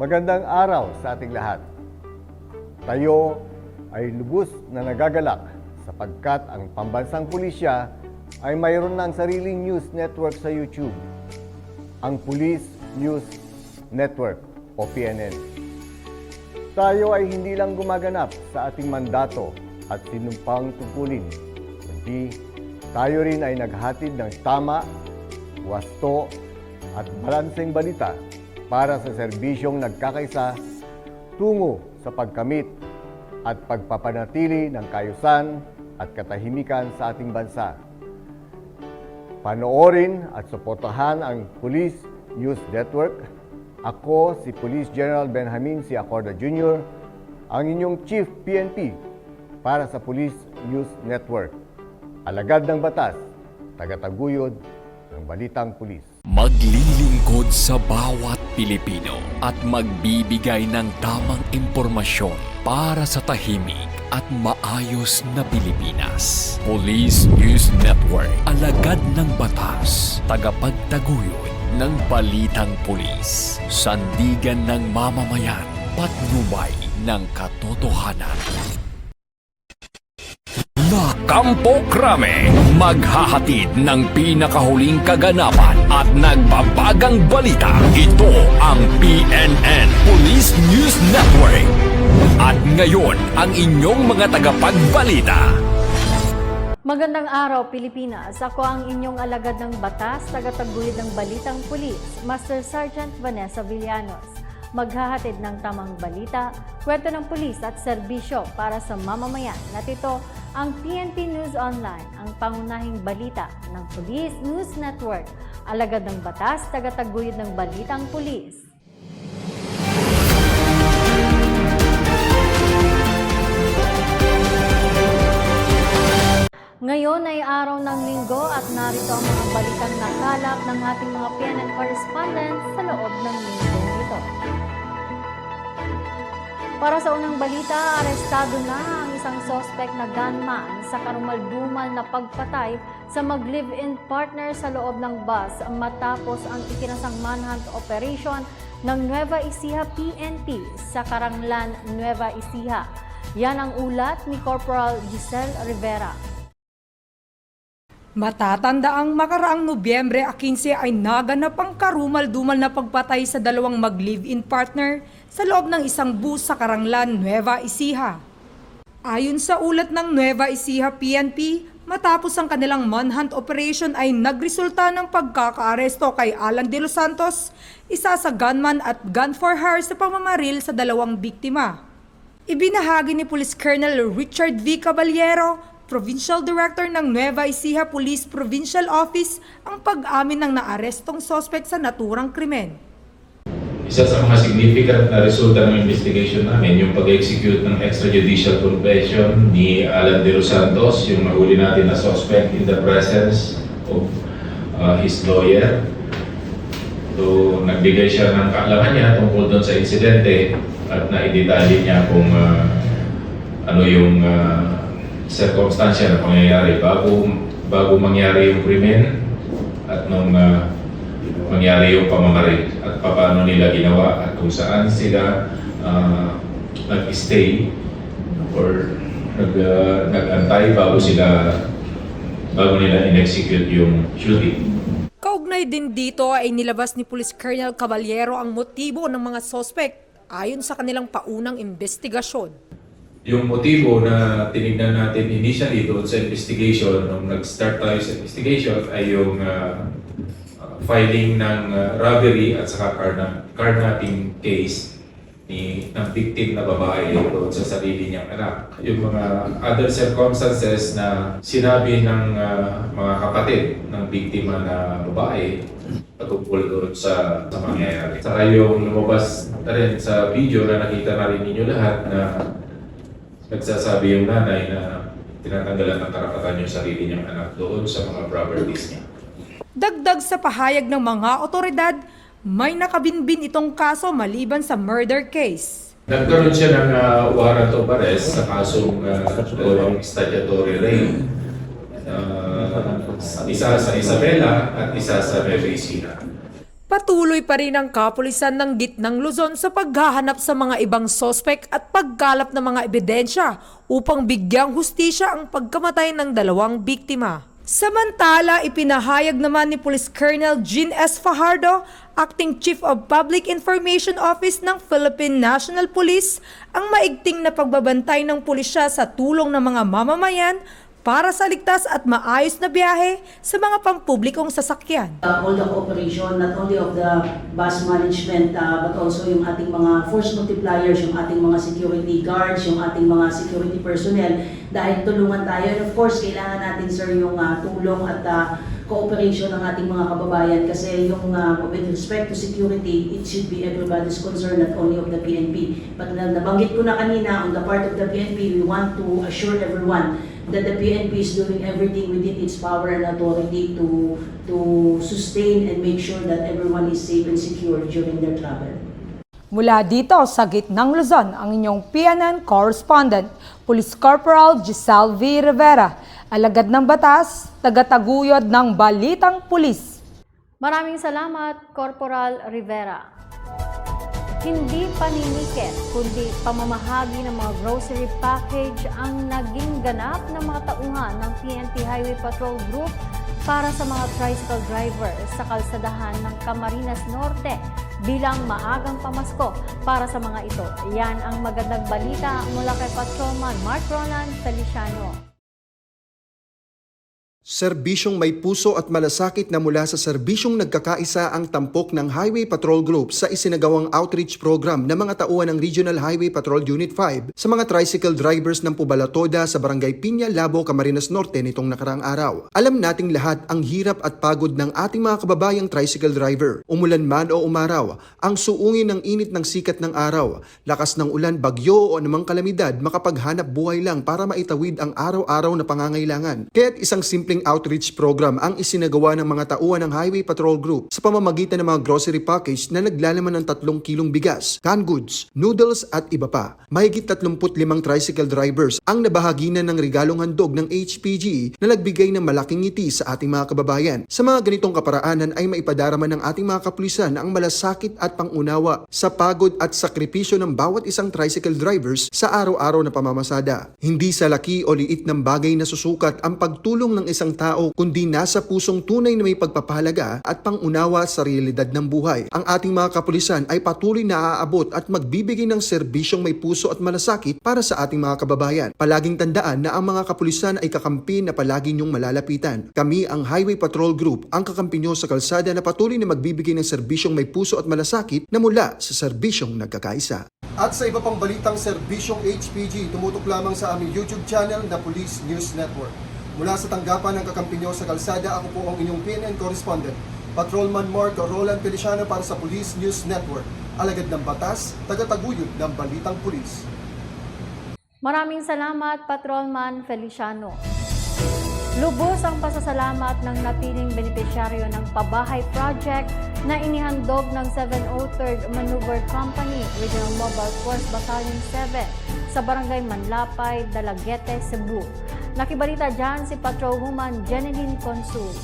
Magandang araw sa ating lahat. Tayo ay lubos na nagagalak sapagkat ang pambansang pulisya ay mayroon ng sariling news network sa YouTube, ang Police News Network o PNN. Tayo ay hindi lang gumaganap sa ating mandato at sinumpang tungkulin, kundi tayo rin ay naghatid ng tama, wasto at balanseng balita para sa serbisyong nagkakaisa tungo sa pagkamit at pagpapanatili ng kaayusan at katahimikan sa ating bansa. Panoorin at suportahan ang Police News Network. Ako si Police General Benjamin C. Acorda Jr., ang inyong Chief PNP para sa Police News Network. Alagad ng batas, tagataguyod ng balitang pulis. Maglilingkod sa bawat Pilipino at magbibigay ng tamang impormasyon para sa tahimik at maayos na Pilipinas. Police News Network, alagad ng batas, tagapagtaguyod ng balitang pulis, sandigan ng mamamayan, patnubay ng katotohanan. La Campo Crame, maghahatid ng pinakahuling kaganapan at nagbabagang balita. Ito ang PNN Police News Network. At ngayon, ang inyong mga tagapagbalita. Magandang araw, Pilipinas. Ako ang inyong alagad ng batas, tagataguyod ng balitang pulis, Master Sergeant Vanessa Villanos. Maghahatid ng tamang balita, kwento ng pulis at serbisyo para sa mamamayan. At ito ang PNP News Online, ang pangunahing balita ng Police News Network. Alagad ng batas, tagataguyod ng balitang pulis. Ngayon ay araw ng linggo at narito ang mga balitang nakalap ng ating mga PNN correspondents sa loob ng linggong ito. Para sa unang balita, arestado na ang isang suspect na gunman sa karumaldumal na pagpatay sa mag-live-in partner sa loob ng bus matapos ang ikinasang manhunt operation ng Nueva Ecija PNP sa Karanglan, Nueva Ecija. Yan ang ulat ni Corporal Giselle Rivera. Matatanda ang makaraang Nobyembre 15 ay naganap ang karumal-dumal na pagpatay sa dalawang mag-live-in partner sa loob ng isang bus sa Karanglan, Nueva Ecija. Ayon sa ulat ng Nueva Ecija PNP, matapos ang kanilang manhunt operation ay nagresulta ng pagkakaaresto kay Alan De Los Santos, isa sa gunman at gun for hire sa pamamaril sa dalawang biktima. Ibinahagi ni Police Colonel Richard V. Caballero, Provincial Director ng Nueva Ecija Police Provincial Office, ang pag-amin ng naarestong suspect sa naturang krimen. Isa sa mga significant na resulta ng investigation namin, yung pag-execute ng extrajudicial confession ni Alan De Los Santos, yung nahuli natin na suspect in the presence of his lawyer. So, nagbigay siya ng kaalaman niya tungkol doon sa insidente at naidetalye niya kung ano yung circumstansya na pangyayari bago mangyari yung krimen at nung mangyari yung pamamaril at paano nila ginawa at kung saan sila nag-stay or nag-antay bago nila in-execute yung shooting. Kaugnay din dito ay nilabas ni Police Colonel Caballero ang motibo ng mga suspect ayon sa kanilang paunang investigasyon. Yung motibo na tinignan natin initially doon sa investigation, nung nag-start tayo sa investigation, ay yung filing ng robbery at saka carnapping case ng victim na babae doon sa sarili niyang anak. Yung mga other circumstances na sinabi ng mga kapatid ng biktima na babae patungkol doon sa mangyayari. Saka yung lumabas na rin sa video na nakita na rin ninyo lahat na nagsasabi yung nanay na tinatanggalan ng karapatan yung sarili niyang anak doon sa mga properties niya. Dagdag sa pahayag ng mga otoridad, may nakabinbin itong kaso maliban sa murder case. Nagkaroon siya ng warrant of arrest sa kasong statutory rape. Isa sa Isabela at isa sa Nueva Ecija. Patuloy pa rin ang kapulisan ng Gitnang Luzon sa paghahanap sa mga ibang sospek at pagkalap ng mga ebidensya upang bigyang hustisya ang pagkamatay ng 2 biktima. Samantala, ipinahayag naman ni Police Colonel Jean S. Fajardo, Acting Chief of Public Information Office ng Philippine National Police, ang maigting na pagbabantay ng pulisya sa tulong ng mga mamamayan para sa ligtas at maayos na biyahe sa mga pampublikong sasakyan. All the cooperation, not only of the bus management, but also yung ating mga force multipliers, yung ating mga security guards, yung ating mga security personnel, dahil tulungan tayo. And of course, kailangan natin, sir, yung tulong at cooperation ng ating mga kababayan kasi yung with respect to security, it should be everybody's concern, not only of the PNP. But nabanggit ko na kanina, on the part of the PNP, we want to assure everyone that the PNP is doing everything within its power and authority to sustain and make sure that everyone is safe and secure during their travel. Mula dito sa Gitnang Luzon, ang inyong PNN correspondent, Police Corporal Giselle V. Rivera, alagad ng batas, tagataguyod ng balitang pulis. Maraming salamat, Corporal Rivera. Hindi paniniket, kundi pamamahagi ng mga grocery package ang naging ganap ng mga tauhan ng PNP Highway Patrol Group para sa mga tricycle driver sa kalsadahan ng Camarines Norte bilang maagang pamasko para sa mga ito. Yan ang magandang balita mula kay Patrolman Mark Ronan Feliciano. Serbisyong may puso at malasakit na mula sa serbisyong nagkakaisa ang tampok ng Highway Patrol Group sa isinagawang outreach program ng mga tauhan ng Regional Highway Patrol Unit 5 sa mga tricycle drivers ng Pubalatoda sa Barangay Piña, Labo, Camarines Norte nitong nakaraang araw. Alam nating lahat ang hirap at pagod ng ating mga kababayang tricycle driver. Umulan man o umaraw, ang suungin ng init ng sikat ng araw, lakas ng ulan, bagyo o anumang kalamidad, makapaghanap buhay lang para maitawid ang araw-araw na pangangailangan. Kaya't isang simple outreach program ang isinagawa ng mga tauhan ng Highway Patrol Group sa pamamagitan ng mga grocery package na naglalaman ng 3 kilong bigas, canned goods, noodles at iba pa. Mahigit 35 tricycle drivers ang nabahaginan ng regalong handog ng HPG na nagbigay ng malaking ngiti sa ating mga kababayan. Sa mga ganitong kaparaanan ay maipadarama ng ating mga kapulisan ang malasakit at pangunawa sa pagod at sakripisyo ng bawat isang tricycle drivers sa araw-araw na pamamasada. Hindi sa laki o liit ng bagay na susukat ang pagtulong ng isang tao, kundi nasa pusong tunay na may pagpapahalaga at pangunawa sa realidad ng buhay. Ang ating mga kapulisan ay patuloy na aabot at magbibigay ng serbisyong may puso at malasakit para sa ating mga kababayan. Palaging tandaan na ang mga kapulisan ay kakampi na palagi niyong malalapitan. Kami ang Highway Patrol Group, ang kakampi niyo sa kalsada na patuloy na magbibigay ng serbisyong may puso at malasakit na mula sa serbisyong nagkakaisa. At sa iba pang balitang serbisyong HPG, tumutok lamang sa aming YouTube channel na Police News Network. Mula sa tanggapan ng kakampi niyo sa kalsada, ako po ang inyong PNN correspondent, Patrolman Mark Roland Feliciano para sa Police News Network. Alagad ng batas, tagataguyod ng balitang pulis. Maraming salamat, Patrolman Feliciano. Lubos ang pasasalamat ng napiling benepisyaryo ng Pabahay Project na inihandog ng 703rd Maneuver Company, Regional Mobile Force Battalion 7 sa Barangay Manlapay, Dalaguete, Cebu. Nakibalita dyan si Patrolwoman Jeneline Consul.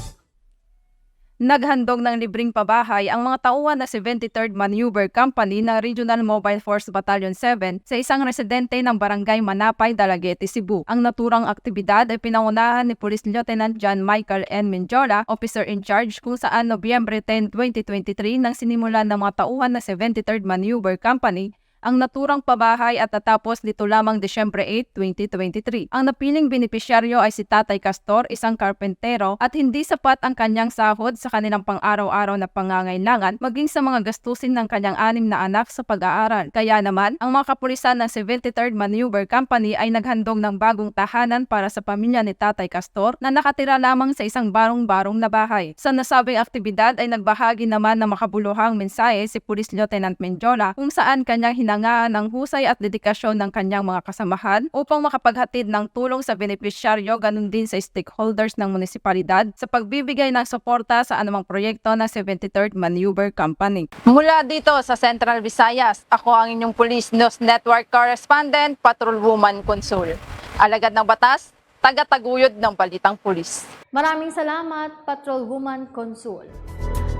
Naghandog ng libreng pabahay ang mga tauhan na 73rd Maneuver Company ng Regional Mobile Force Battalion 7 sa isang residente ng Barangay Manapay, Dalaguete, Cebu. Ang naturang aktibidad ay pinangunahan ni Police Lieutenant John Michael N. Menjola, Officer in Charge, kung saan Nobyembre 10, 2023 nang sinimulan ng mga tauhan na 73rd Maneuver Company ang naturang pabahay at natapos dito lamang Desyembre 8, 2023. Ang napiling benepisyaryo ay si Tatay Castor, isang karpentero, at hindi sapat ang kanyang sahod sa kanilang pang-araw-araw na pangangailangan maging sa mga gastusin ng kanyang 6 na anak sa pag-aaral. Kaya naman, ang mga kapulisan ng 73rd Maneuver Company ay naghandog ng bagong tahanan para sa pamilya ni Tatay Castor na nakatira lamang sa isang barong-barong na bahay. Sa nasabing aktibidad ay nagbahagi naman ng makabuluhang mensahe si Police Lieutenant Menjola kung saan kanyang hinangaan ng husay at dedikasyon ng kanyang mga kasamahan upang makapaghatid ng tulong sa benepisyaryo, ganun din sa stakeholders ng munisipalidad sa pagbibigay ng suporta sa anumang proyekto ng 73rd Maneuver Company. Mula dito sa Central Visayas, ako ang inyong Police News Network correspondent, Patrolwoman Consul. Alagad ng batas, tagataguyod ng balitang pulis. Maraming salamat, Patrolwoman Consul.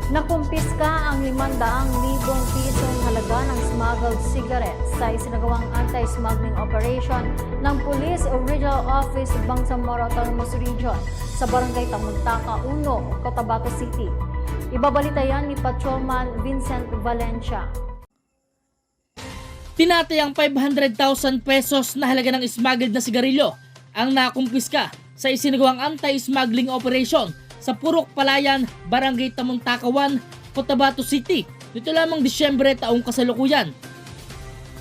Nakumpiska ang 500,000 pisong halaga ng smuggled cigarettes sa isinagawang anti-smuggling operation ng Police Regional Office Bangsamoro Autonomous Region sa Barangay Tamuntaka 1, Cotabato City. Ibabalita yan ni Patrolman Vincent Valencia. Tinatayang 500,000 pesos na halaga ng smuggled na sigarilyo ang nakumpiska sa isinagawang anti-smuggling operation sa Purok Palayan, Barangay Tamuntaka 1, Cotabato City, dito lamang Disyembre taong kasalukuyan.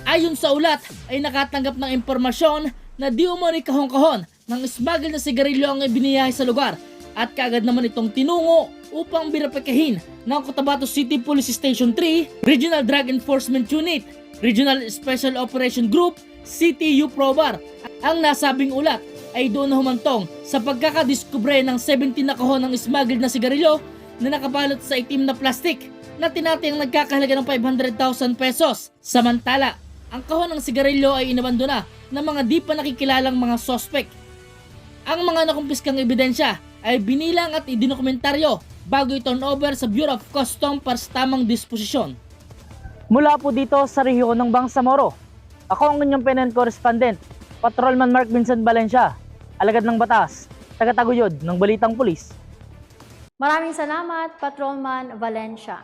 Ayon sa ulat ay nakatanggap ng impormasyon na di umano'y kahon-kahon ng smuggled na sigarilyo ang ibiniyahe sa lugar at kaagad naman itong tinungo upang birapekahin ng Cotabato City Police Station 3, Regional Drug Enforcement Unit, Regional Special Operation Group, CTU Probar. Ang nasabing ulat ay doon na humantong sa pagkakadiskubre ng 17 na kahon ng smuggled na sigarilyo na nakabalot sa itim na plastik na tinatayang nagkakahalaga ng 500,000 pesos. Samantala, ang kahon ng sigarilyo ay inabandona ng mga di pa nakikilalang mga sospek. Ang mga nakumpiskang ebidensya ay binilang at idinokumentaryo bago i-turn over sa Bureau of Customs para sa tamang disposisyon. Mula po dito sa rehiyon ng Bangsamoro, ako ang inyong PNN correspondent, Patrolman Mark Vincent Valencia, alagad ng batas, tagataguyod ng Balitang Pulis. Maraming salamat, Patrolman Valencia.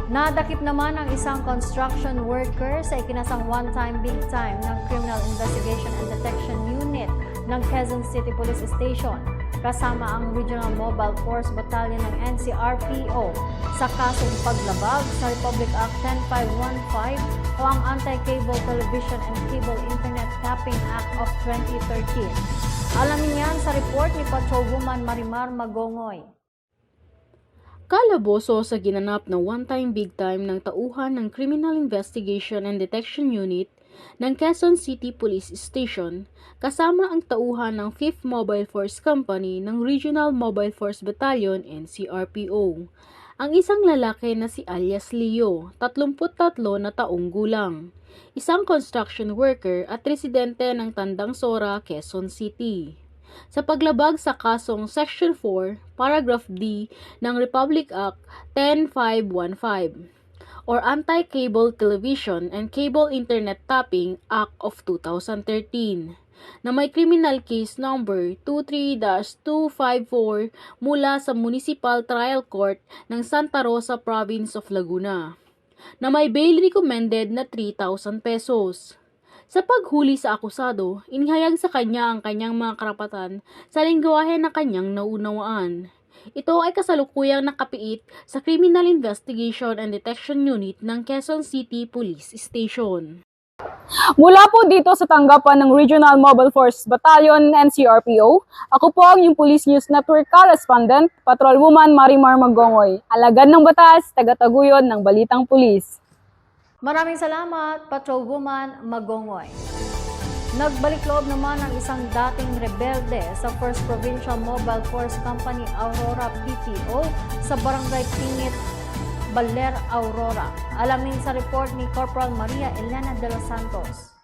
Nadakip naman ang isang construction worker sa ikinasang one-time big time ng Criminal Investigation and Detection Unit ng Quezon City Police Station kasama ang Regional Mobile Force Battalion ng NCRPO sa kasong paglabag sa Republic Act 10515 o ang Anti-Cable Television and Cable Internet Tapping Act of 2013. Alamin yan sa report ni Patrolwoman Marimar Magongoy. Kalaboso sa ginanap na one-time big time ng tauhan ng Criminal Investigation and Detection Unit ng Quezon City Police Station kasama ang tauhan ng 5th Mobile Force Company ng Regional Mobile Force Battalion NCRPO. Ang isang lalaki na si alias Leo, 33 na taong gulang, isang construction worker at residente ng Tandang Sora, Quezon City. Sa paglabag sa kasong Section 4, Paragraph D ng Republic Act 10515 or Anti-Cable Television and Cable Internet Tapping Act of 2013 na may criminal case number 23-254 mula sa Municipal Trial Court ng Santa Rosa Province of Laguna na may bail recommended na 3,000 pesos. Sa paghuli sa akusado, inihayag sa kanya ang kanyang mga karapatan sa lingwahe na kanyang naunawaan. Ito ay kasalukuyang nakapiit sa Criminal Investigation and Detection Unit ng Quezon City Police Station. Mula po dito sa tanggapan ng Regional Mobile Force Battalion NCRPO, ako po ang yung Police News Network Correspondent, Patrolwoman Marimar Magongoy, alagad ng batas, tagataguyod ng Balitang Pulis. Maraming salamat, Patrolwoman Magongoy. Nagbalik loob naman ang isang dating rebelde sa 1st Provincial Mobile Force Company Aurora PPO sa Barangay Pingit, Baler, Aurora. Alamin sa report ni Corporal Maria Elena de los Santos.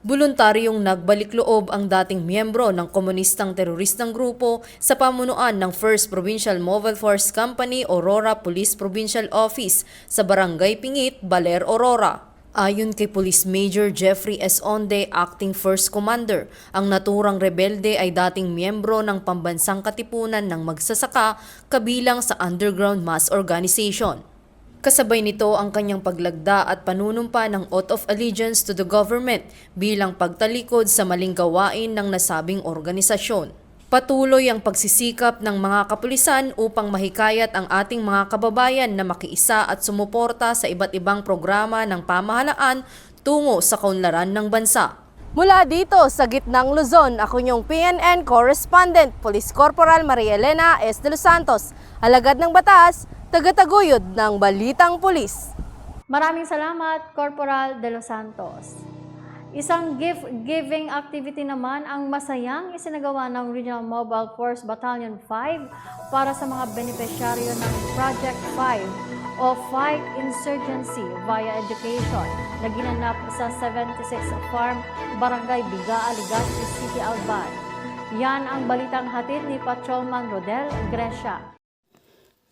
Voluntaryong nagbalik loob ang dating miyembro ng komunistang teroristang grupo sa pamunuan ng 1st Provincial Mobile Force Company Aurora Police Provincial Office sa Barangay Pingit, Baler, Aurora. Ayon kay Police Major Jeffrey S. Onde, Acting First Commander, ang naturang rebelde ay dating miyembro ng pambansang katipunan ng magsasaka kabilang sa underground mass organization. Kasabay nito ang kanyang paglagda at panunumpa ng oath of allegiance to the government bilang pagtalikod sa maling gawain ng nasabing organisasyon. Patuloy ang pagsisikap ng mga kapulisan upang mahikayat ang ating mga kababayan na makiisa at sumuporta sa iba't ibang programa ng pamahalaan tungo sa kaunlaran ng bansa. Mula dito sa gitnang Luzon, ako yung PNN Correspondent, Police Corporal Maria Elena S. de los Santos, alagad ng batas, tagataguyod ng Balitang Pulis. Maraming salamat, Corporal de los Santos. Isang gift-giving activity naman ang masayang isinagawa ng Regional Mobile Force Battalion 5 para sa mga benepisyaryo ng Project 5 o Fight Insurgency via Education na ginanap sa 76 Farm, Barangay Bigaa, Legazpi City, Albay. Yan ang balitang hatid ni Patrolman Rodel Grecia.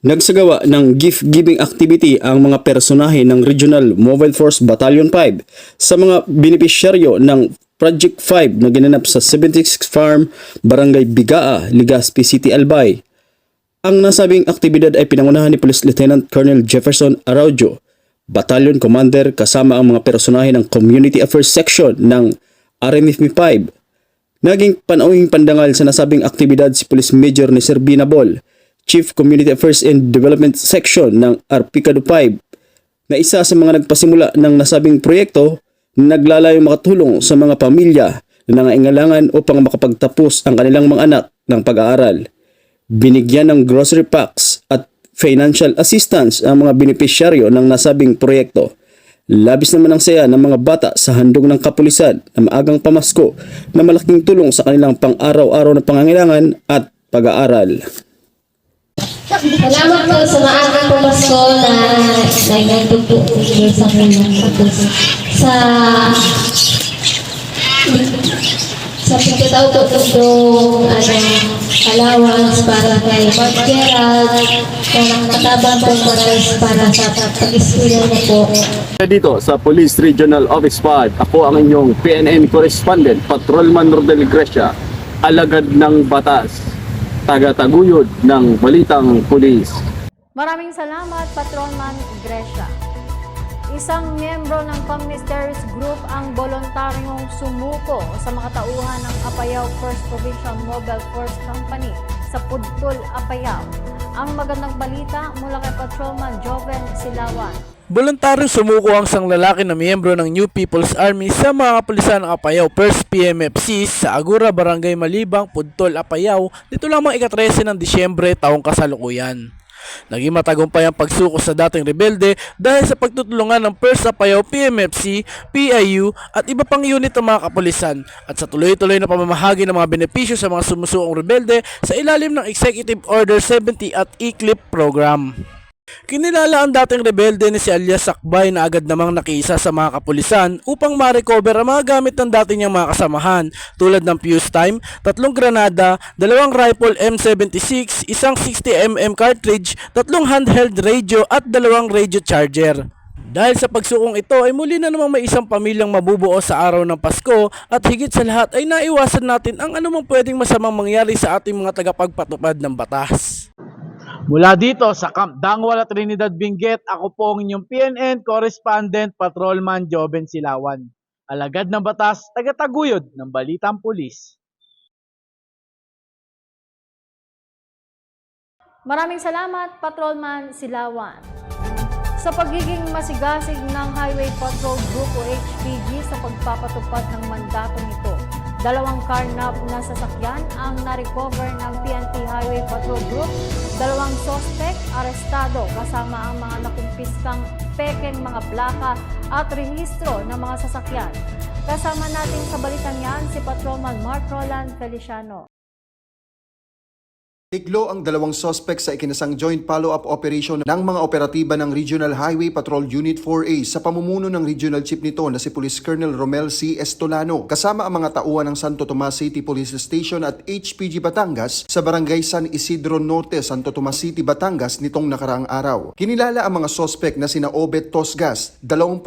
Nagsagawa ng gift-giving activity ang mga personahe ng Regional Mobile Force Battalion 5 sa mga benepisyaryo ng Project 5 na ginanap sa 76 Farm, Barangay Bigaa, Legazpi City, Albay. Ang nasabing aktibidad ay pinangunahan ni Police Lieutenant Colonel Jefferson Araujo, Battalion Commander kasama ang mga personahe ng Community Affairs Section ng RMFP 5. Naging panauhing pandangal sa nasabing aktibidad si Police Major ni Serbina Bol, Chief Community Affairs and Development Section ng Arpicado 5, na isa sa mga nagpasimula ng nasabing proyekto na naglalayong makatulong sa mga pamilya na nangailangan upang makapagtapos ang kanilang mga anak ng pag-aaral. Binigyan ng grocery packs at financial assistance ang mga benepisyaryo ng nasabing proyekto. Labis naman ang saya ng mga bata sa handog ng kapulisan na maagang pamasko na malaking tulong sa kanilang pang-araw-araw na pangangailangan at pag-aaral. Salamat po sa maagang pumasko na nagtugtog sa kanya sa pagkataw po itong allowance para kay Mark Gerald kung matabang pong maras para sa pag-iskulo na po. Dito sa Police Regional Office 5, ako ang inyong PNN Correspondent, Patrolman Rodel Grecia, alagad ng batas, taga-taguyod ng Balitang Pulis. Maraming salamat, Patrolman Gresha. Isang miyembro ng Communist Terrorist Group ang voluntaryong sumuko sa mga tauhan ng Apayao First Provincial Mobile Force Company sa Pudtol, Apayao. Ang magandang balita mula kay Patrolman Joven Silawan. Voluntaryong sumuko ang isang lalaki na miyembro ng New People's Army sa mga kapulisan ng Apayao First PMFC sa Agura, Barangay Malibang, Pudtol, Apayao nito lamang ika-13 ng Disyembre taong kasalukuyan. Naging matagumpay ang pagsuko sa dating rebelde dahil sa pagtutulungan ng First Apayao PMFC, PIU at iba pang unit ng mga kapulisan at sa tuloy-tuloy na pamamahagi ng mga benepisyo sa mga sumusukong rebelde sa ilalim ng Executive Order 70 at ECLIP program. Kinilala ang dating rebelde ni si Alias Sakbay na agad namang nakiisa sa mga kapulisan upang ma-recover ang mga gamit ng dati niyang mga kasamahan tulad ng fuse time, 3 granada, 2 rifle M76, isang 60mm cartridge, 3 handheld radio at 2 radio charger. Dahil sa pagsukong ito ay muli na namang may isang pamilyang mabubuo sa araw ng Pasko at higit sa lahat ay naiwasan natin ang anumang pwedeng masamang mangyari sa ating mga tagapagpatupad ng batas. Mula dito sa Camp Dangwal at Trinidad Benguet, ako po ang inyong PNN Correspondent Patrolman Joven Silawan. Alagad ng batas, taga-taguyod ng Balitang Pulis. Maraming salamat, Patrolman Silawan. Sa pagiging masigasig ng Highway Patrol Group o HPG sa pagpapatupad ng mandatong ito, 2 carnap na sasakyan ang na-recover ng PNP Highway Patrol Group, 2 sospek arestado kasama ang mga nakumpiskang pekeng mga plaka at rehistro ng mga sasakyan. Kasama natin sa balitan yan si Patrolman Mark Roland Feliciano. Iglo ang 2 sospek sa ikinasang joint follow-up operation ng mga operatiba ng Regional Highway Patrol Unit 4A sa pamumuno ng Regional Chief nito na si Police Colonel Romel C. Estolano kasama ang mga tauhan ng Santo Tomas City Police Station at HPG Batangas sa Barangay San Isidro Norte, Santo Tomas City, Batangas nitong nakaraang araw. Kinilala ang mga sospek na sina Obet Tosgas, 28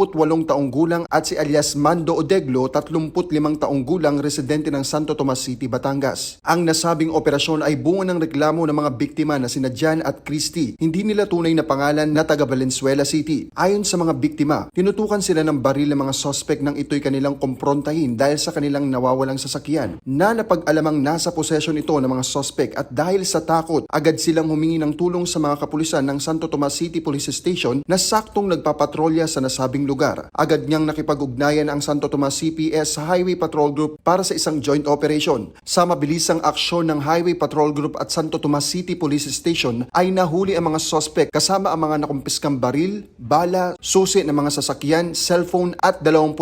taong gulang at si alias Mando Odeglo, 35 taong gulang residente ng Santo Tomas City, Batangas. Ang nasabing operasyon ay bunga ng reklamo ng mga biktima na sina Jan at Christy, hindi nila tunay na pangalan na taga Valenzuela City. Ayon sa mga biktima, tinutukan sila ng baril ng mga sospek nang ito'y kanilang komprontahin dahil sa kanilang nawawalang sasakyan na napag-alamang nasa posesyon ito ng mga sospek at dahil sa takot, agad silang humingi ng tulong sa mga kapulisan ng Santo Tomas City Police Station na saktong nagpapatrolya sa nasabing lugar. Agad niyang nakipag-ugnayan ang Santo Tomas CPS sa Highway Patrol Group para sa isang joint operation. Sa mabilisang aksyon ng Highway Patrol Group at Santo Tomas City Police Station ay nahuli ang mga sospek kasama ang mga nakumpiskang baril, bala, susi ng mga sasakyan, cellphone at 28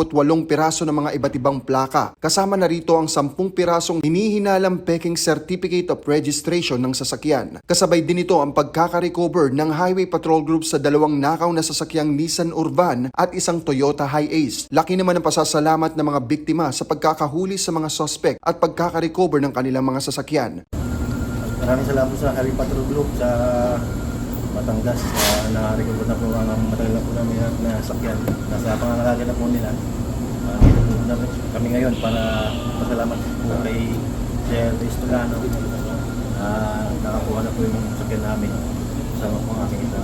piraso ng mga iba't ibang plaka. Kasama na rito ang 10 pirasong hinihinalang peking certificate of registration ng sasakyan. Kasabay din ito ang pagkaka-recover ng Highway Patrol Group sa 2 nakaw na sasakyang Nissan Urban at isang Toyota Hi-Ace. Laki naman ang pasasalamat ng mga biktima sa pagkakahuli sa mga sospek at pagkaka-recover ng kanilang mga sasakyan. Maraming salamat sa Highway Patrol Group sa Batangas. Na-recover na po ang matagal na po namin na sakyan. Nasa pangangalaga na po nila. Dito po namin kami ngayon para pasalamat po kay Sir Estolano. Nakakuha na po yung sakyan namin. Kasama po ang aking ito.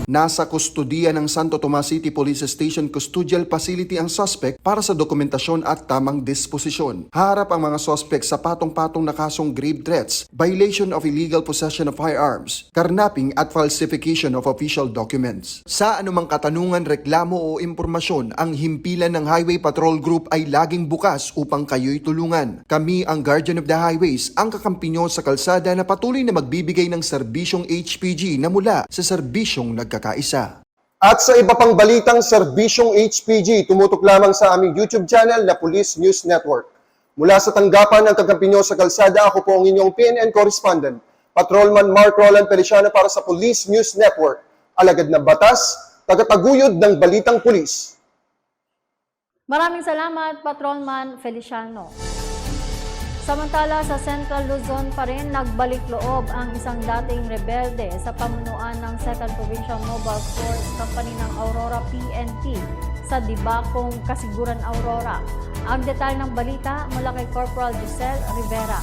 Nasa kustudiya ng Santo Tomas City Police Station Custodial Facility ang suspect para sa dokumentasyon at tamang disposisyon. Harap ang mga suspect sa patong-patong na kasong grave threats, violation of illegal possession of firearms, karnaping at falsification of official documents. Sa anumang katanungan, reklamo o impormasyon, ang himpilan ng Highway Patrol Group ay laging bukas upang kayo'y tulungan. Kami ang Guardian of the Highways, ang kakampi nyo sa kalsada na patuloy na magbibigay ng serbisyong HPG na mula sa serbisyong nagkakaisa. At sa iba pang balitang serbisyong HPG, tumutok lamang sa aming YouTube channel na Police News Network. Mula sa tanggapan ng kakampi nyo sa kalsada, ako po ang inyong PNN correspondent, Patrolman Mark Roland Feliciano para sa Police News Network. Alagad na batas, tagataguyod ng balitang pulis. Maraming salamat, Patrolman Feliciano. Samantala, sa Central Luzon pa rin nagbalik loob ang isang dating rebelde sa pamunuan ng 2nd Provincial Mobile Force Company ng Aurora PNP sa Dibacong, Kasiguran, Aurora. Ang detalye ng balita mula kay Corporal Giselle Rivera.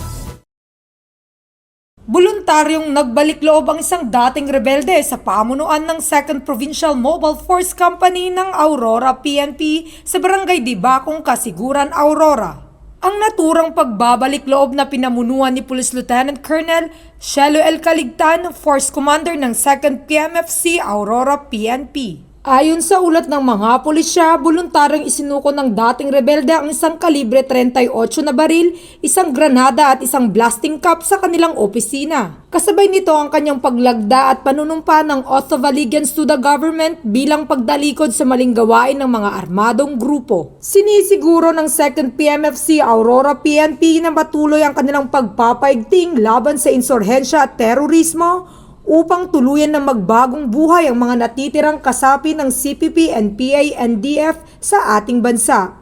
Voluntaryong nagbalik loob ang isang dating rebelde sa pamunuan ng 2nd Provincial Mobile Force Company ng Aurora PNP sa Barangay Dibacong, Kasiguran, Aurora. Ang naturang pagbabalik loob na pinamunuan ni Police Lieutenant Colonel Shelo L. Caligtan, Force Commander ng 2nd PMFC Aurora PNP. Ayon sa ulat ng mga pulisya, voluntaryong isinuko ng dating rebelde ang isang kalibre 38 na baril, isang granada at isang blasting cap sa kanilang opisina. Kasabay nito ang kanyang paglagda at panunumpa ng oath of allegiance to the government bilang pagdalikod sa maling gawain ng mga armadong grupo. Sinisiguro ng 2nd PMFC Aurora PNP na patuloy ang kanilang pagpapaigting laban sa insurhensya at terorismo upang tuluyan na magbagong buhay ang mga natitirang kasapi ng CPP, NPA, NDF sa ating bansa.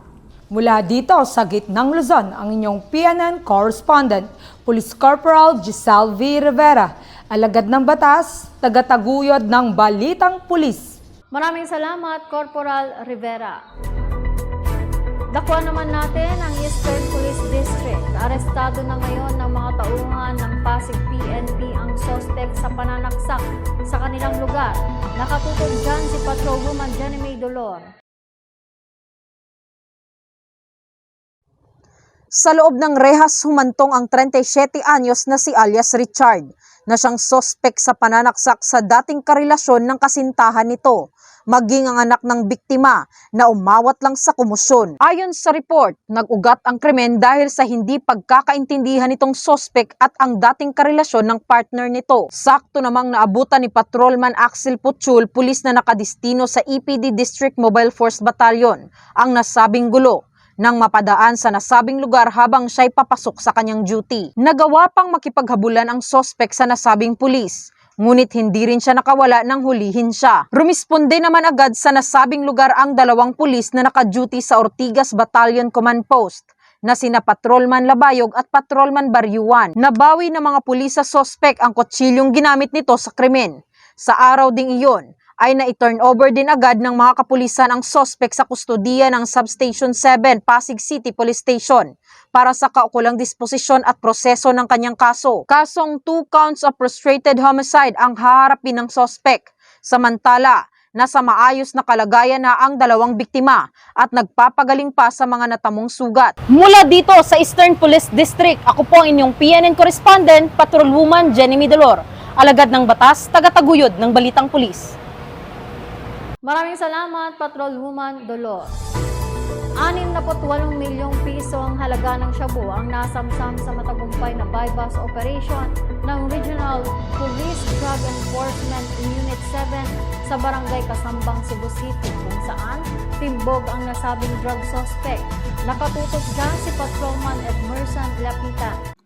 Mula dito sa gitnang Luzon, ang inyong PNN correspondent, Police Corporal Giselle V. Rivera, alagad ng batas, tagataguyod ng balitang pulis. Maraming salamat, Corporal Rivera. Dakwa naman natin ang Eastern Police District. Arestado na ngayon ng mga tauhan ng Pasig PNP ang suspect sa pananaksak sa kanilang lugar. Nakatutok dyan si Patrolwoman Jenny May Dolor. Sa loob ng rehas humantong ang 37 anyos na si alias Richard, na siyang sospek sa pananaksak sa dating karelasyon ng kasintahan nito, maging ang anak ng biktima na umawat lang sa komosyon. Ayon sa report, nag-ugat ang krimen dahil sa hindi pagkakaintindihan nitong sospek at ang dating karelasyon ng partner nito. Sakto namang naabutan ni Patrolman Axel Puchul, pulis na nakadistino sa EPD District Mobile Force Battalion, ang nasabing gulo nang mapadaan sa nasabing lugar habang siya'y papasok sa kanyang duty. Nagawa pang makipaghabulan ang sospek sa nasabing pulis, ngunit hindi rin siya nakawala nang hulihin siya. Rumisponde naman agad sa nasabing lugar ang dalawang pulis na naka-duty sa Ortigas Battalion Command Post na sina Patrolman Labayog at Patrolman Baryuan. Nabawi ng mga pulis sa sospek ang kutsilyong ginamit nito sa krimen. Sa araw ding iyon, ay na-turn over din agad ng mga kapulisan ang sospek sa kustodiya ng Substation 7 Pasig City Police Station para sa kaukulang disposisyon at proseso ng kanyang kaso. Kasong 2 counts of frustrated homicide ang haharapin ng sospek. Samantala, nasa maayos na kalagayan na ang dalawang biktima at nagpapagaling pa sa mga natamong sugat. Mula dito sa Eastern Police District, ako po ang inyong PNN correspondent, Patrolwoman Jenny Midolor. Alagad ng batas, tagataguyod ng balitang pulis. Maraming salamat, Patrolwoman Dolor. 68 milyong piso ang halaga ng shabu ang nasamsam sa matagumpay na buy-bust operation ng Regional Police Drug Enforcement Unit 7 sa Barangay Kasambang, Cebu City, kung saan timbog ang nasabing drug suspect. Nakatutok dyan si Patrolman Edmerson Lapitan.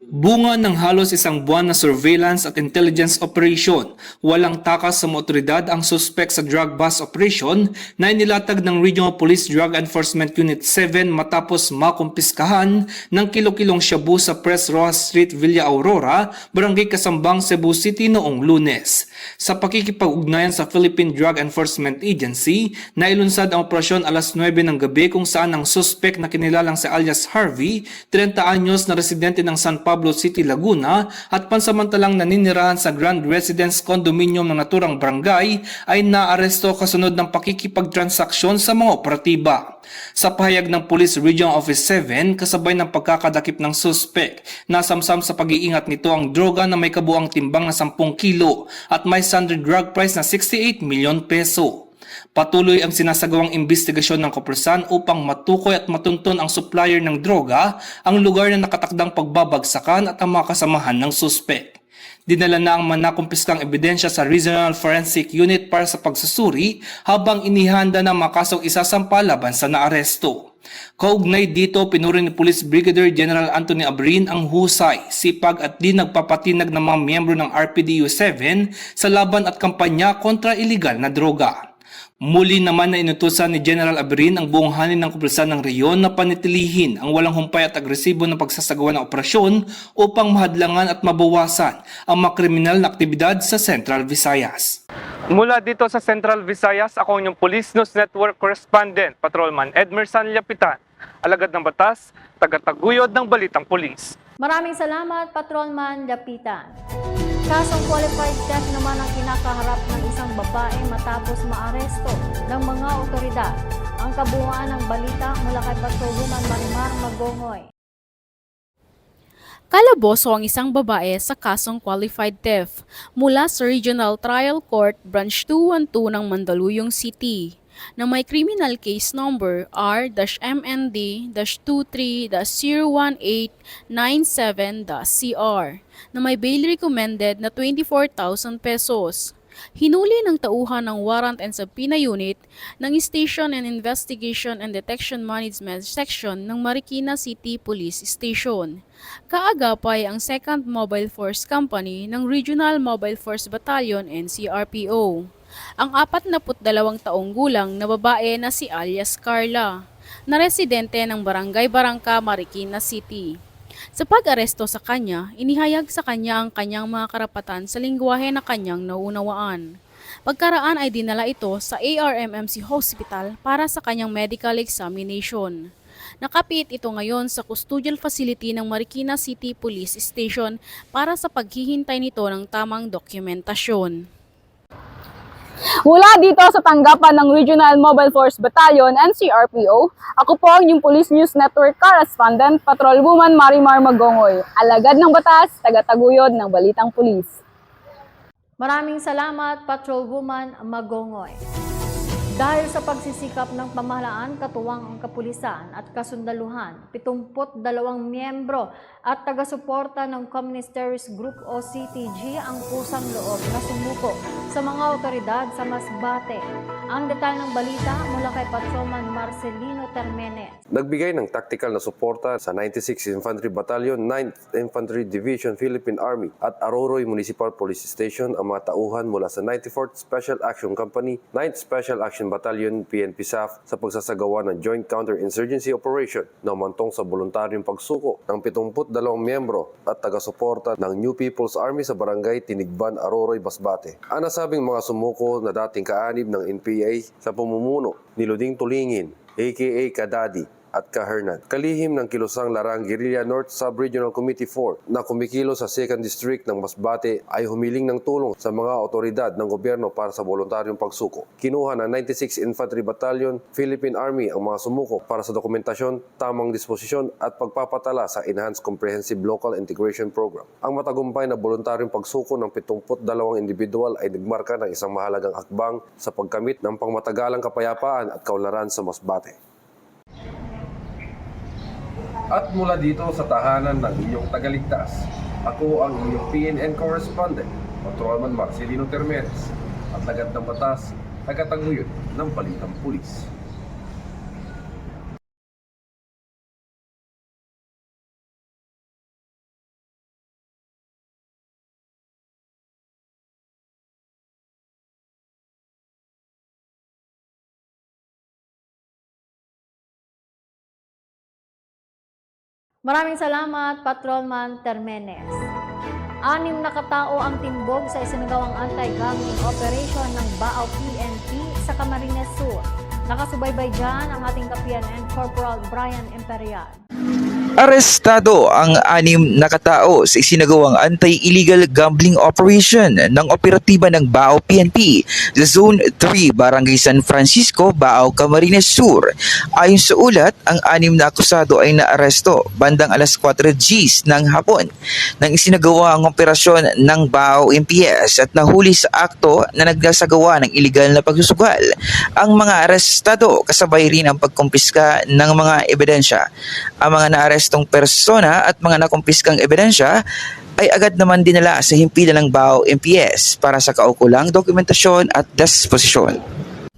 Bunga ng halos isang buwan na surveillance at intelligence operation, walang takas sa mga otoridad ang suspect sa drug bust operation na inilatag ng Regional Police Drug Enforcement Unit 7 matapos makumpiskahan ng kilo-kilong shabu sa Pres Rojas Street, Villa Aurora, Barangay Kasambang, Cebu City noong Lunes. Sa pakikipag-ugnayan sa Philippine Drug Enforcement Agency, nailunsad ang operasyon alas 9 ng gabi kung saan ang suspect na kinilalang si alias Harvey, 30 anyos na residente ng San Pablo City, Laguna at pansamantalang naninirahan sa Grand Residence Condominium ng naturang barangay ay naaresto kasunod ng pakikipagtransaksyon sa mga operatiba. Sa pahayag ng Police Regional Office 7, kasabay ng pagkakadakip ng suspect, nasamsam sa pag-iingat nito ang droga na may kabuang timbang na 10 kilo at may standard drug price na 68 milyon peso. Patuloy ang sinasagawang investigasyon ng Koprasan upang matukoy at matuntun ang supplier ng droga, ang lugar na nakatakdang pagbabagsakan at ang mga kasamahan ng suspect. Dinala na ang manakumpiskang ebidensya sa Regional Forensic Unit para sa pagsusuri habang inihanda na makasong isasampa laban sa naaresto. Kaugnay dito, pinuri ni Police Brigadier General Anthony Abrin ang husay, sipag at di nagpapatinag ng mga miyembro ng RPDU 7 sa laban at kampanya kontra iligal na droga. Muli naman na inutusan ni General Abrin ang buong hanin ng Koprasan ng reyon na panitilihin ang walang humpay at agresibo na pagsasagawa ng operasyon upang mahadlangan at mabawasan ang mga kriminal na aktibidad sa Central Visayas. Mula dito sa Central Visayas, ako ang inyong Police News Network Correspondent, Patrolman Edmer Sanliapitan, alagad ng batas, tagataguyod ng Balitang Pulis. Maraming salamat, Patrolman Lapitan. Kasong qualified theft naman ang kinakaharap ng isang babae matapos maaresto ng mga otoridad. Ang kabuuan ng balita mula kay Patrolwoman Marimar Magongoy. Kalaboso ang isang babae sa kasong qualified theft mula sa Regional Trial Court Branch 212 ng Mandaluyong City na may criminal case number R-MND-23-01897-CR na may bail recommended na 24,000 pesos. Hinuli ng tauhan ng Warrant and Subpoena Unit ng Station and Investigation and Detection Management Section ng Marikina City Police Station. Kaagapay ang 2nd Mobile Force Company ng Regional Mobile Force Battalion NCRPO. Ang 42 taong gulang na babae na si alias Carla, na residente ng Barangay Barangka, Marikina City. Sa pag-aresto sa kanya, inihayag sa kanya ang kanyang mga karapatan sa lingwahe na kanyang naunawaan. Pagkaraan ay dinala ito sa ARMMC Hospital para sa kanyang medical examination. Nakapit ito ngayon sa custodial facility ng Marikina City Police Station para sa paghihintay nito ng tamang dokumentasyon. Mula dito sa tanggapan ng Regional Mobile Force Battalion NCRPO, ako po ang inyong Police News Network Correspondent, Patrolwoman Marimar Magongoy, alagad ng batas, tagataguyod ng Balitang Pulis. Maraming salamat, Patrolwoman Magongoy. Dahil sa pagsisikap ng pamahalaan, katuwang ang kapulisan at kasundaluhan, 72 miyembro at taga-suporta ng Communist Terrorist Group o CTG ang kusang loob na sumuko sa mga otoridad sa Masbate. Ang detalye ng balita mula kay Patrolman Marcelino Termenes. Nagbigay ng tactical na suporta sa 96th Infantry Battalion, 9th Infantry Division, Philippine Army at Aroroy Municipal Police Station ang mga tauhan mula sa 94th Special Action Company, 9th Special Action Battalion, PNP SAF sa pagsasagawa ng Joint Counter-Insurgency Operation na umantong sa voluntaryong pagsuko ng 72 miyembro at taga-suporta ng New People's Army sa Barangay Tinigban, Aroroy, Masbate. Ang nasabing mga sumuko na dating kaanib ng NPA sa pamumuno ni Luding Tulingin, aka Kadadi, at Kahernan. Kalihim ng Kilusang Larang Guerrilla North Sub-Regional Committee 4 na kumikilo sa 2nd District ng Masbate ay humiling ng tulong sa mga otoridad ng gobyerno para sa voluntaryong pagsuko. Kinuha ng 96th Infantry Battalion, Philippine Army ang mga sumuko para sa dokumentasyon, tamang disposisyon at pagpapatala sa Enhanced Comprehensive Local Integration Program. Ang matagumpay na voluntaryong pagsuko ng 72 individual ay nagmarka ng isang mahalagang hakbang sa pagkamit ng pangmatagalang kapayapaan at kaunlaran sa Masbate. At mula dito sa tahanan ng inyong tagaligtas, ako ang inyong PNN Correspondent, Patrolman Marcelino Termenes, at lagad ng batas, tagataguyod ng Balitang Pulis. Maraming salamat, Patrolman Termenes. 6 na katao ang timbog sa isinagawang anti-gambling operation ng Baaw PNP sa Camarines Sur. Nakasubaybay dyan ang ating ka-PNN Corporal Brian Imperial. Arestado ang 6 na katao sa isinagawang anti-illegal gambling operation ng operatiba ng Baaw PNP sa Zone 3, Barangay San Francisco, Baaw, Camarines Sur. Ayon sa ulat, ang 6 na akusado ay naaresto bandang alas 4 Gs ng hapon nang isinagawa ang operasyon ng Baaw MPS at nahuli sa akto na nagsasagawa ng illegal na pagsusugal. Ang mga arestado kasabay rin ang pagkumpiska ng mga ebidensya. Ang mga naarestong persona at mga nakumpiskang ebidensya ay agad naman dinala sa himpilan ng Baaw MPS para sa kaukulang dokumentasyon at disposisyon.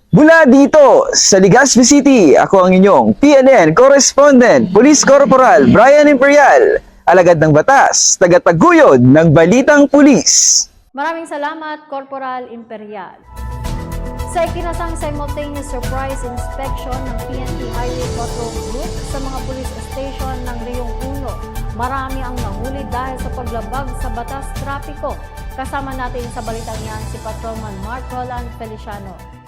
Mula dito sa Legazpi City, ako ang inyong PNN Correspondent, Police Corporal Brian Imperial, alagad ng batas, tagataguyod ng balitang pulis. Maraming salamat, Corporal Imperial. Sa ikinasang simultaneous surprise inspection ng PNP Highway Patrol Group sa mga police station ng Riyong 1, marami ang nahuli dahil sa paglabag sa batas trapiko. Kasama natin sa balitang yan si Patrolman Mark Roland Feliciano.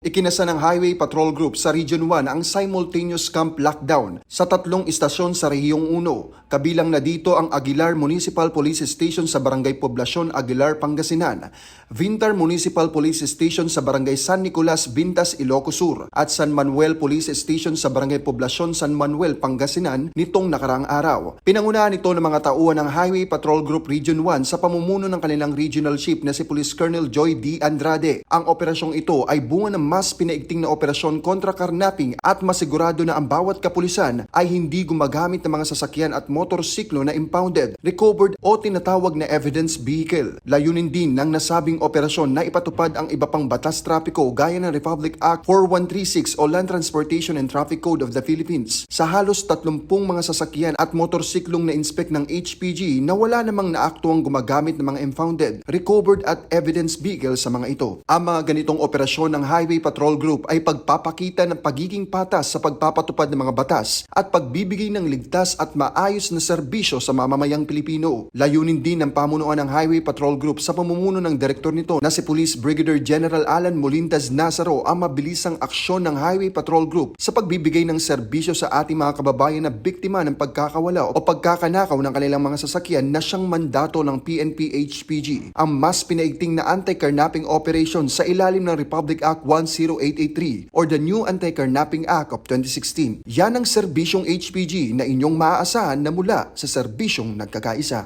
Ikinasa ng Highway Patrol Group sa Region 1 ang simultaneous camp lockdown sa 3 istasyon sa Rehiyong 1. Kabilang na dito ang Aguilar Municipal Police Station sa Barangay Poblacion, Aguilar, Pangasinan, Vintar Municipal Police Station sa Barangay San Nicolas, Bintas, Ilocos Sur, at San Manuel Police Station sa Barangay Poblacion, San Manuel, Pangasinan nitong nakaraang araw. Pinangunahan ito ng mga tauhan ng Highway Patrol Group Region 1 sa pamumuno ng kanilang regional chief na si Police Colonel Joy D. Andrade. Ang operasyong ito ay bunga ng mas pinaigting na operasyon kontra karnaping at masigurado na ang bawat kapulisan ay hindi gumagamit ng mga sasakyan at motorsiklo na impounded, recovered o tinatawag na evidence vehicle. Layunin din ng nasabing operasyon na ipatupad ang iba pang batas trapiko gaya ng Republic Act 4136 o Land Transportation and Traffic Code of the Philippines sa halos 30 mga sasakyan at motorsiklong na-inspect ng HPG na wala namang naaktuang gumagamit ng mga impounded, recovered at evidence vehicle sa mga ito. Ang mga ganitong operasyon ng Highway Patrol Group ay pagpapakita ng pagiging patas sa pagpapatupad ng mga batas at pagbibigay ng ligtas at maayos na serbisyo sa mamamayang Pilipino. Layunin din ng pamunuan ng Highway Patrol Group sa pamumuno ng direktor nito na si Police Brigadier General Alan Molintas Nazaro ang mabilisang aksyon ng Highway Patrol Group sa pagbibigay ng serbisyo sa ating mga kababayan na biktima ng pagkakawala o pagkakanakaw ng kanilang mga sasakyan na siyang mandato ng PNP-HPG. Ang mas pinaigting na anti-carnapping operation sa ilalim ng Republic Act 10883 or the New Anti-Carnapping Act of 2016. Yan ang serbisyong HPG na inyong maaasahan na mula sa serbisyong nagkakaisa.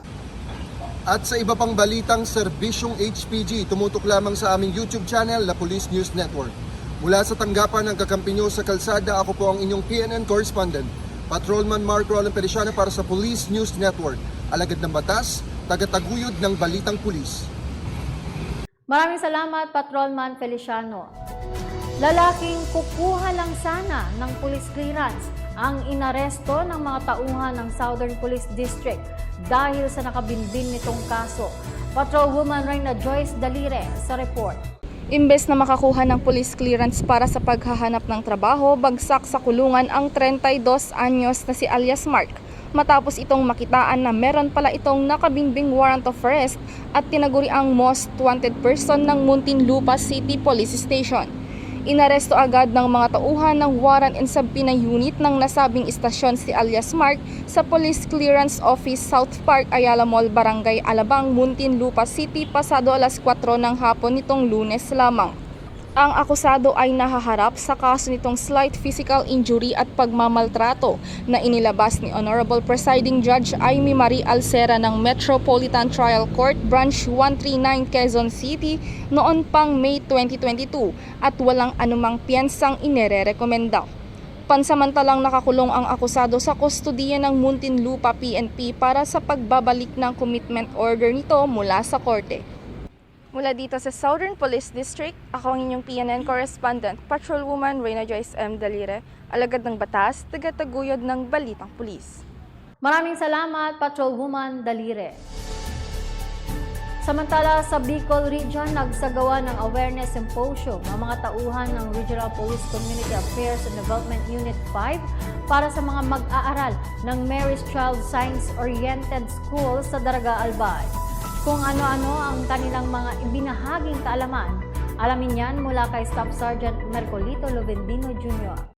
At sa iba pang balitang serbisyong HPG, tumutok lamang sa aming YouTube channel na Police News Network. Mula sa tanggapan ng kakampi nyo sa kalsada, ako po ang inyong PNN Correspondent, Patrolman Mark Roland Feliciano para sa Police News Network. Alagad ng batas, tagataguyod ng balitang pulis. Maraming salamat, Patrolman Feliciano. Lalaking kukuha lang sana ng police clearance ang inaresto ng mga tauhan ng Southern Police District dahil sa nakabinbin nitong kaso. Patrolwoman Reyna Joyce Dalire sa report. Imbes na makakuha ng police clearance para sa paghahanap ng trabaho, bagsak sa kulungan ang 32 anyos na si alias Mark matapos itong makitaan na meron pala itong nakabinbing warrant of arrest at tinaguri ang most wanted person ng Muntinlupa City Police Station. Inaresto agad ng mga tauhan ng warrant and subpoena unit ng nasabing istasyon si alias Mark sa Police Clearance Office South Park, Ayala Mall, Barangay Alabang, Muntinlupa City pasado alas 4 ng hapon nitong Lunes lamang. Ang akusado ay nahaharap sa kaso nitong slight physical injury at pagmamaltrato na inilabas ni Honorable Presiding Judge Amy Marie Alcera ng Metropolitan Trial Court Branch 139 Quezon City noon pang May 2022 at walang anumang piyensang inirerekomenda. Pansamantalang nakakulong ang akusado sa kustodiya ng Muntinlupa PNP para sa pagbabalik ng commitment order nito mula sa korte. Mula dito sa Southern Police District, ako ang inyong PNN Correspondent, Patrolwoman Reyna Joyce M. Dalire, alagad ng batas, tagataguyod ng balitang pulis. Maraming salamat, Patrolwoman Dalire. Samantala sa Bicol Region, nagsagawa ng awareness symposium ang mga tauhan ng Regional Police Community Affairs and Development Unit 5 para sa mga mag-aaral ng Mary's Child Science Oriented School sa Daraga Albay. Kung ano-ano ang kanilang mga ibinahaging kaalaman, alamin yan mula kay Staff Sergeant Mercolito Lovendino Jr.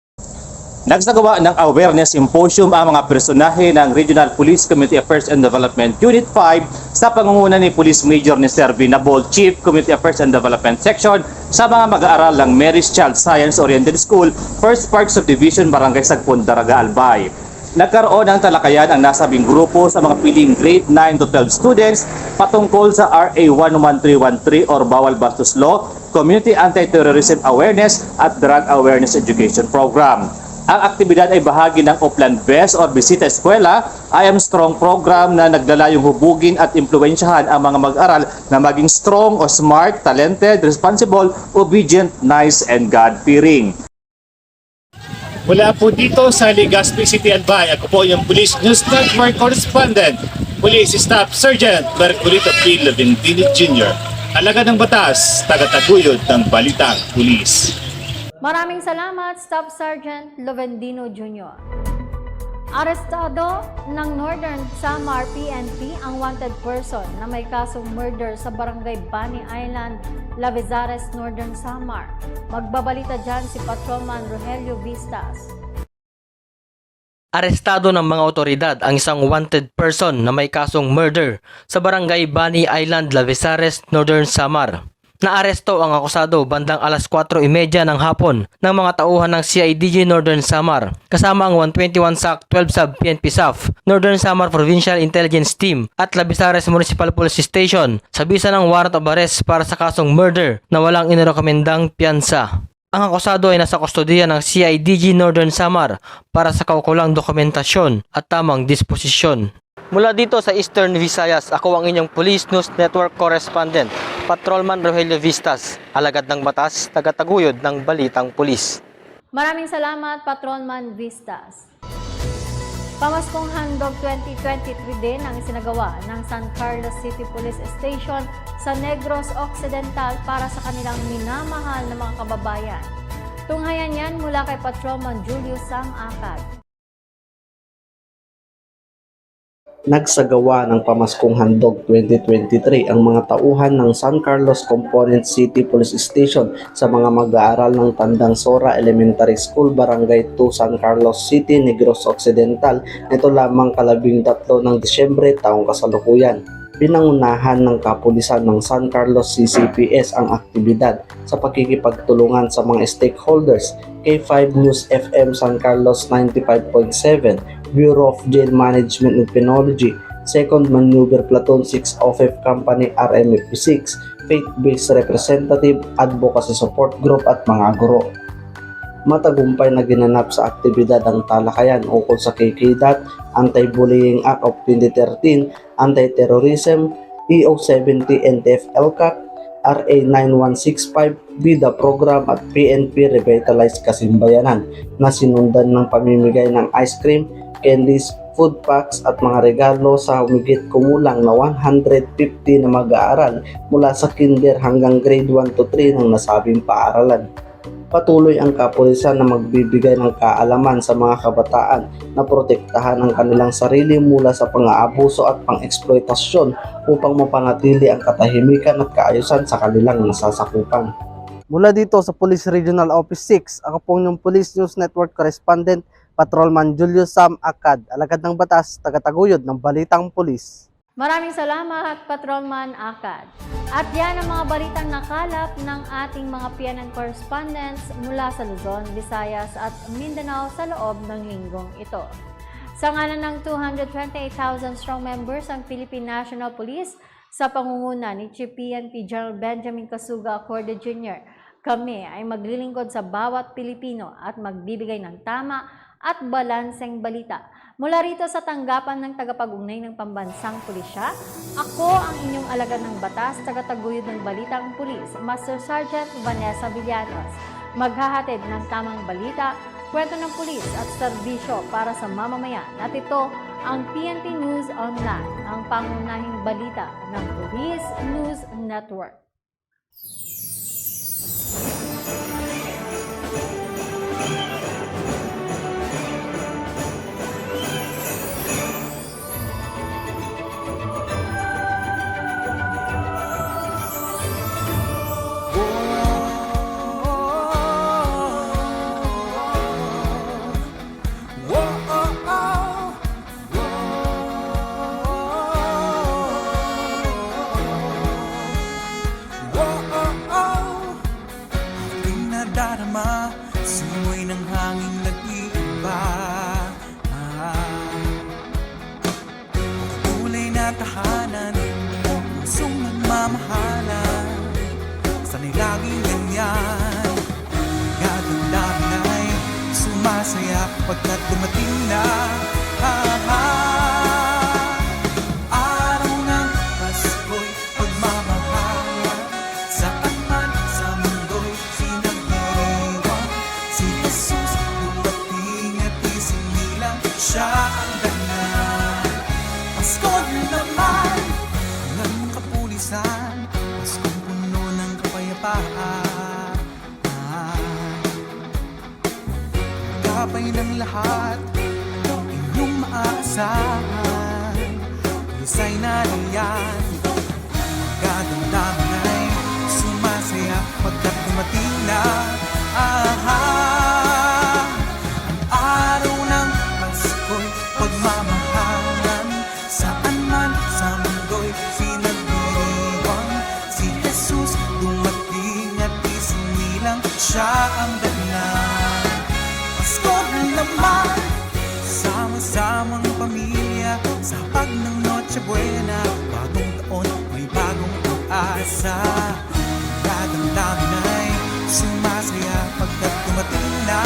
Nagsagawa ng awareness symposium ang mga personahe ng Regional Police Community Affairs and Development Unit 5 sa pangunguna ni Police Major ni Sir Binabol, Chief Community Affairs and Development Section sa mga mag-aaral ng Mary's Child Science Oriented School, First Park Subdivision, Barangay Sagpon, Daraga Albay. Nagkaroon ng talakayan ang nasabing grupo sa mga piling grade 9 to 12 students patungkol sa RA 11313 or Bawal Bastos Law, Community Anti-Terrorism Awareness at Drug Awareness Education Program. Ang aktibidad ay bahagi ng Upland Best or Bisita Eskwela, I Am Strong program na naglalayong hubugin at impluwensyahan ang mga mag-aral na maging strong o smart, talented, responsible, obedient, nice, and God-fearing. Mula po dito sa Legazpi City, Albay, ako po yung Police News Network Correspondent, Police Staff Sergeant Mercolito P. Lovendino Jr. Alagad ng batas, tagataguyod ng Balitang Pulis. Maraming salamat, Staff Sergeant Lovendino Jr. Arestado ng Northern Samar PNP ang wanted person na may kasong murder sa Barangay Bani Island, Lavezares, Northern Samar. Magbabalita dyan si Patrolman Rogelio Vistas. Arestado ng mga otoridad ang isang wanted person na may kasong murder sa Barangay Bani Island, Lavezares, Northern Samar. Naaresto ang akusado bandang alas 4:30 ng hapon ng mga tauhan ng CIDG Northern Samar kasama ang 121 SAC 12 Sub PNP SAF, Northern Samar Provincial Intelligence Team at Labezares Municipal Police Station sa bisa ng warrant of arrest para sa kasong murder na walang inirekomendang piyansa. Ang akusado ay nasa kustodiya ng CIDG Northern Samar para sa kaukulang dokumentasyon at tamang disposisyon. Mula dito sa Eastern Visayas, ako ang inyong Police News Network Correspondent, Patrolman Rogelio Vistas, alagad ng batas, tagataguyod ng Balitang Pulis. Maraming salamat, Patrolman Vistas. Pamaskong Handog 2023 din ang isinagawa ng San Carlos City Police Station sa Negros Occidental para sa kanilang minamahal na mga kababayan. Tunghayan yan mula kay Patrolman Julius Sam Acad. Nagsagawa ng Pamaskong Handog 2023 ang mga tauhan ng San Carlos Component City Police Station sa mga mag-aaral ng Tandang Sora Elementary School, Barangay 2, San Carlos City, Negros Occidental nito lamang 13 ng Disyembre taong kasalukuyan. Pinangunahan ng kapulisan ng San Carlos CCPS ang aktibidad sa pakikipagtulungan sa mga stakeholders, K5 News FM San Carlos 95.7, Bureau of Jail Management and Penology, 2nd Maneuver Platoon 6 OFF Company RMFP6, Faith-Based Representative, Advocacy Support Group at mga guro. Matagumpay na ginanap sa aktibidad ang talakayan ukol sa KKDAT, Anti-Bullying Act of 2013, Anti-Terrorism, EO70 NTF-LCAC, RA 9165, BIDA Program at PNP Revitalized Kasimbayanan na sinundan ng pamimigay ng ice cream, candies, food packs at mga regalo sa humigit kumulang na 150 na mag-aaral mula sa kinder hanggang grade 1 to 3 ng nasabing paaralan. Patuloy ang kapulisan na magbibigay ng kaalaman sa mga kabataan na protektahan ang kanilang sarili mula sa pang-aabuso at pang-eksploitasyon upang mapanatili ang katahimikan at kaayusan sa kanilang nasasakupan. Mula dito sa Police Regional Office 6, ako pong yung Police News Network Correspondent, Patrolman Julius Sam Acad, alagad ng batas, tagataguyod ng Balitang Pulis. Maraming salamat, Patrolman Acad. At yan ang mga balitang nakalap ng ating mga PNN correspondents mula sa Luzon, Visayas at Mindanao sa loob ng linggong ito. Sa ngalan ng 228,000 strong members ang Philippine National Police sa pangunguna ni Chief PNP General Benjamin Casuga Acorde Jr., kami ay maglilingkod sa bawat Pilipino at magbibigay ng tama at balanseng balita. Mula rito sa tanggapan ng tagapag-ugnay ng Pambansang Pulisya, ako ang inyong alagad ng batas, tagataguyod ng Balitang Pulis, Master Sergeant Vanessa Villanos. Maghahatid ng tamang balita, kwento ng pulis at serbisyo para sa mamamayan at ito ang PNP News Online, ang pangunahing balita ng Police News Network. Nadarama, simoy ng hangin nag-iiba. Kulay na tahanan, pusong nagmamahalan. Sana'y laging ganyan. Gagandang ay sumasaya pagkat dumating na. Araw ng Pasko'y pagmamahalan. Saan man sa mundo'y sinagdiriwang. Si Jesus dumating at isinilang siya ang ganap. Pasko na naman ng kapulisan, Paskong puno ng kapayapaan. Kapay ng lahat, inyong maaasahan. Isa'y nariyan, magagandang ay sumasaya pagkat dumating na. Ang araw ng Pasko'y pagmamahalan. Saan man sa mundo'y sinagdiriwang. Si Jesus dumating at isinilang siya ang ganap. Pasko na naman, sama-samang pamilya sa hapag ng Noche Buena. Bagong taon, may bagong pag-asa. Dadamdamin ay sumasaya pagkat dumating na.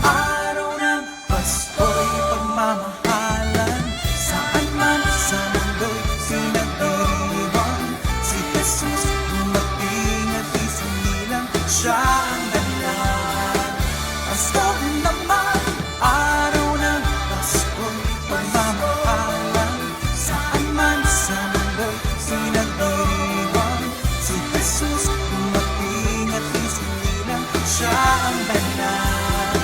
Araw ng Pasko'y pagmamahalan. Saan man sa mundo'y sinagdiriwang. Si Jesus dumating at isinilang siya ang ganap. Pasko naman, araw ng Pasko'y pagmamahalan. Saan man sa mundo'y sinagdiriwang. Si Jesus dumating at isinilang siya ang ganap.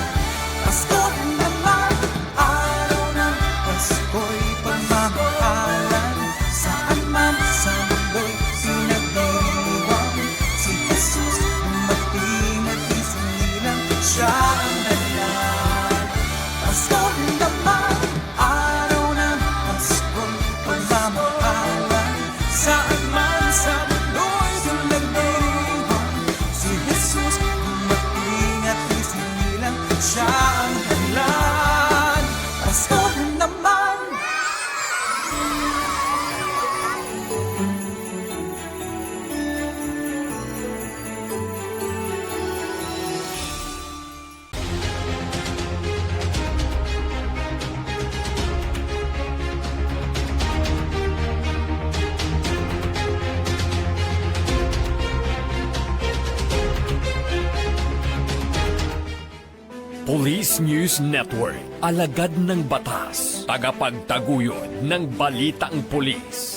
Pasko naman, araw ng Pasko'y pagmamahalan. Saan man sa mundo'y sinagdiriwang. Si Jesus dumating at isinilang siya ang ganap. Pasko naman, araw ng Pasko'y pagmamahalan. Saan man sa mundo'y sinagdiriwang. Si Jesus dumating at isinilang siya ang ganap. Pasko naman. Police News Network, alagad ng batas, tagapagtaguyod ng balitang pulis.